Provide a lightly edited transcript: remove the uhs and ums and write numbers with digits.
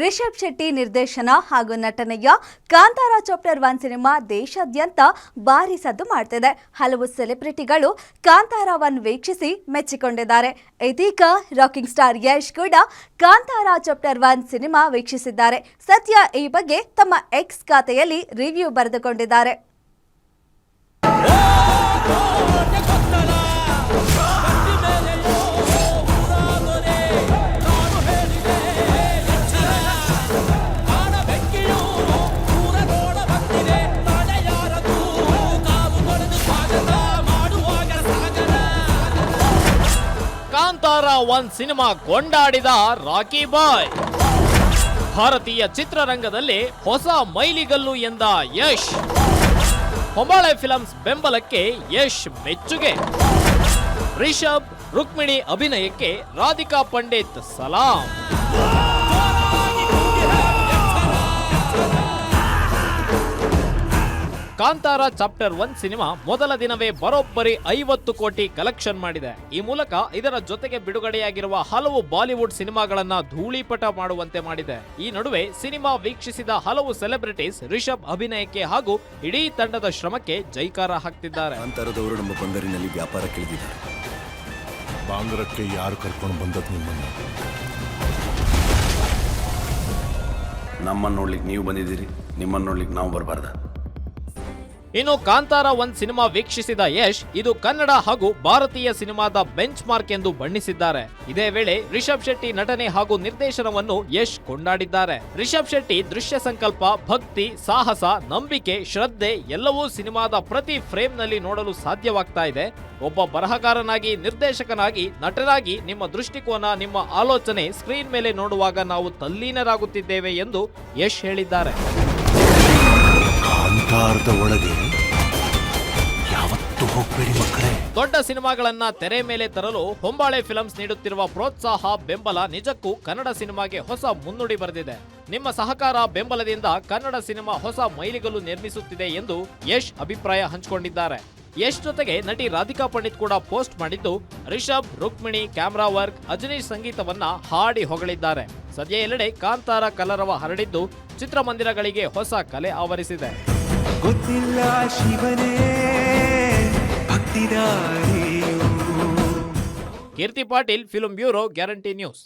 ರಿಷಬ್ ಶೆಟ್ಟಿ ನಿರ್ದೇಶನ ಹಾಗೂ ನಟನೆಯ ಕಾಂತಾರ ಚಾಪ್ಟರ್ 1 ಸಿನಿಮಾ ದೇಶಾದ್ಯಂತ ಭಾರಿ ಸದ್ದು ಮಾಡ್ತಿದೆ. ಹಲವು ಸೆಲೆಬ್ರಿಟಿಗಳು ಕಾಂತಾರ 1 ವೀಕ್ಷಿಸಿ ಮೆಚ್ಚಿಕೊಂಡಿದ್ದಾರೆ. ಇದೀಗ ರಾಕಿಂಗ್ ಸ್ಟಾರ್ ಯಶ್ ಕೂಡ ಕಾಂತಾರ ಚಾಪ್ಟರ್ 1 ಸಿನಿಮಾ ವೀಕ್ಷಿಸಿದ್ದಾರೆ. ಸದ್ಯ ಈ ಬಗ್ಗೆ ತಮ್ಮ ಎಕ್ಸ್ ಖಾತೆಯಲ್ಲಿ ರಿವ್ಯೂ ಬರೆದುಕೊಂಡಿದ್ದಾರೆ. ಕಾಂತಾರ 1 ಸಿನಿಮಾ ಕೊಂಡಾಡಿದ ರಾಕಿ ಬಾಯ್. ಭಾರತೀಯ ಚಿತ್ರರಂಗದಲ್ಲಿ ಹೊಸ ಮೈಲಿಗಲ್ಲು ಎಂದ ಯಶ್. ಹೊಂಬಾಳೆ ಫಿಲ್ಮ್ಸ್ ಬೆಂಬಲಕ್ಕೆ ಯಶ್ ಮೆಚ್ಚುಗೆ. ರಿಷಬ್ ರುಕ್ಮಿಣಿ ಅಭಿನಯಕ್ಕೆ ರಾಧಿಕಾ ಪಂಡಿತ್ ಸಲಾಂ. ಕಾಂತಾರ ಚಾಪ್ಟರ್ 1 ಸಿನಿಮಾ ಮೊದಲ ದಿನವೇ ಬರೋಬ್ಬರಿ 50 ಕೋಟಿ ಕಲೆಕ್ಷನ್ ಮಾಡಿದೆ. ಈ ಮೂಲಕ ಇದರ ಜೊತೆಗೆ ಬಿಡುಗಡೆಯಾಗಿರುವ ಹಲವು ಬಾಲಿವುಡ್ ಸಿನಿಮಾಗಳನ್ನ ಧೂಳಿಪಟ ಮಾಡುವಂತೆ ಮಾಡಿದೆ. ಈ ನಡುವೆ ಸಿನಿಮಾ ವೀಕ್ಷಿಸಿದ ಹಲವು ಸೆಲೆಬ್ರಿಟೀಸ್ ರಿಷಬ್ ಅಭಿನಯಕ್ಕೆ ಹಾಗೂ ಇಡೀ ತಂಡದ ಶ್ರಮಕ್ಕೆ ಜೈಕಾರ ಹಾಕ್ತಿದ್ದಾರೆ. ಕಾಂತಾರದವರು ನಮ್ಮ ಬಂದರಿನಲ್ಲಿ ವ್ಯಾಪಾರಕ್ಕೆ ಇಳಿದಿದ್ದಾರೆ. ಬಾಂಗ್ರಕ್ಕೆ ಯಾರು ಕರ್ಕೊಂಡು ಬಂದದ್ದು ನಮ್ಮನ್ನು ನೋಡ್ಲಿಕ್ಕೆ ನೀವು ಬಂದಿದ್ದೀರಿ, ನಿಮ್ಮನ್ನು ನೋಡ್ಲಿಕ್ಕೆ ನಾವು ಬರಬಾರ್ದ? ಇನ್ನು ಕಾಂತಾರ 1 ಸಿನಿಮಾ ವೀಕ್ಷಿಸಿದ ಯಶ್ ಇದು ಕನ್ನಡ ಹಾಗೂ ಭಾರತೀಯ ಸಿನಿಮಾದ ಬೆಂಚ್ ಮಾರ್ಕ್ ಎಂದು ಬಣ್ಣಿಸಿದ್ದಾರೆ. ಇದೇ ವೇಳೆ ರಿಷಬ್ ಶೆಟ್ಟಿ ನಟನೆ ಹಾಗೂ ನಿರ್ದೇಶನವನ್ನು ಯಶ್ ಕೊಂಡಾಡಿದ್ದಾರೆ. ರಿಷಬ್ ಶೆಟ್ಟಿ ದೃಶ್ಯ ಸಂಕಲ್ಪ, ಭಕ್ತಿ, ಸಾಹಸ, ನಂಬಿಕೆ, ಶ್ರದ್ಧೆ ಎಲ್ಲವೂ ಸಿನಿಮಾದ ಪ್ರತಿ ಫ್ರೇಮ್ ನಲ್ಲಿ ನೋಡಲು ಸಾಧ್ಯವಾಗ್ತಾ ಇದೆ. ಒಬ್ಬ ಬರಹಗಾರನಾಗಿ, ನಿರ್ದೇಶಕನಾಗಿ, ನಟನಾಗಿ ನಿಮ್ಮ ದೃಷ್ಟಿಕೋನ, ನಿಮ್ಮ ಆಲೋಚನೆ ಸ್ಕ್ರೀನ್ ಮೇಲೆ ನೋಡುವಾಗ ನಾವು ತಲ್ಲೀನರಾಗುತ್ತಿದ್ದೇವೆ ಎಂದು ಯಶ್ ಹೇಳಿದ್ದಾರೆ. ಕಾಂತಾರದ ಒಳಗೆ ಯಾವತ್ತೂ ಹೋಗ್ಬೇಡಿ ಮಕ್ಕಳೇ. ದೊಡ್ಡ ಸಿನಿಮಾಗಳನ್ನ ತೆರೆ ಮೇಲೆ ತರಲು ಹೊಂಬಾಳೆ ಫಿಲ್ಮ್ಸ್ ನೀಡುತ್ತಿರುವ ಪ್ರೋತ್ಸಾಹ, ಬೆಂಬಲ ನಿಜಕ್ಕೂ ಕನ್ನಡ ಸಿನಿಮಾಗೆ ಹೊಸ ಮುನ್ನುಡಿ ಬರೆದಿದೆ. ನಿಮ್ಮ ಸಹಕಾರ, ಬೆಂಬಲದಿಂದ ಕನ್ನಡ ಸಿನಿಮಾ ಹೊಸ ಮೈಲಿಗಲ್ಲು ನಿರ್ಮಿಸುತ್ತಿದೆ ಎಂದು ಯಶ್ ಅಭಿಪ್ರಾಯ ಹಂಚಿಕೊಂಡಿದ್ದಾರೆ. ಯಶ್ ಜೊತೆಗೆ ನಟಿ ರಾಧಿಕಾ ಪಂಡಿತ್ ಕೂಡ ಪೋಸ್ಟ್ ಮಾಡಿದ್ದು, ರಿಷಬ್, ರುಕ್ಮಿಣಿ, ಕ್ಯಾಮ್ರಾ ವರ್ಕ್, ಅಜನೀಶ್ ಸಂಗೀತವನ್ನ ಹಾಡಿ ಹೊಗಳಿದ್ದಾರೆ. ಸದ್ಯ ಎಲ್ಲೆಡೆ ಕಾಂತಾರ ಕಲರವ ಹರಡಿದ್ದು ಚಿತ್ರಮಂದಿರಗಳಿಗೆ ಹೊಸ ಕಲೆ ಆವರಿಸಿದೆ. ಗೊತ್ತಿಲ್ಲ ಶಿವನೇ ಭಕ್ತಿದಾರಿಯೋ. Keerthi Patil, film bureau, guarantee news.